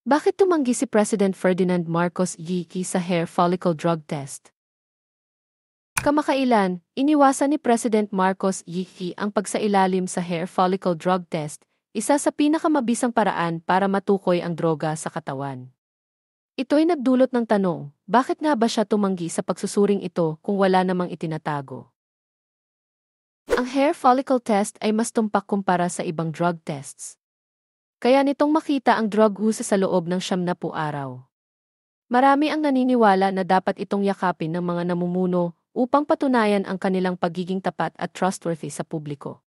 Bakit tumanggi si President Ferdinand Marcos Jr. sa hair follicle drug test? Kamakailan, iniwasan ni President Marcos Jr. ang pagsailalim sa hair follicle drug test, isa sa pinakamabisang paraan para matukoy ang droga sa katawan. Ito'y nagdulot ng tanong, bakit nga ba siya tumanggi sa pagsusuring ito kung wala namang itinatago? Ang hair follicle test ay mas tumpak kumpara sa ibang drug tests. Kaya nitong makita ang drug use sa loob ng 70 araw. Marami ang naniniwala na dapat itong yakapin ng mga namumuno upang patunayan ang kanilang pagiging tapat at trustworthy sa publiko.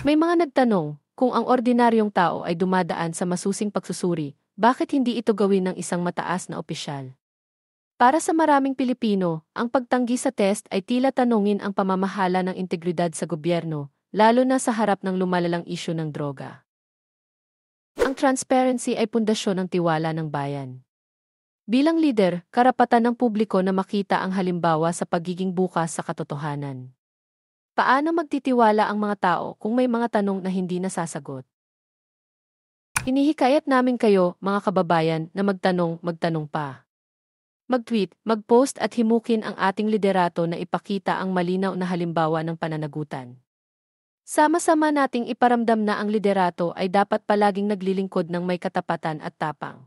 May mga nagtanong, kung ang ordinaryong tao ay dumadaan sa masusing pagsusuri, bakit hindi ito gawin ng isang mataas na opisyal? Para sa maraming Pilipino, ang pagtanggi sa test ay tila tanungin ang pamamahala ng integridad sa gobyerno, lalo na sa harap ng lumalalang isyu ng droga. Ang transparency ay pundasyon ng tiwala ng bayan. Bilang lider, karapatan ng publiko na makita ang halimbawa sa pagiging bukas sa katotohanan. Paano magtitiwala ang mga tao kung may mga tanong na hindi nasasagot? Hinihikayat namin kayo, mga kababayan, na magtanong pa. Mag-tweet, mag-post at himukin ang ating liderato na ipakita ang malinaw na halimbawa ng pananagutan. Sama-sama nating iparamdam na ang liderato ay dapat palaging naglilingkod ng may katapatan at tapang.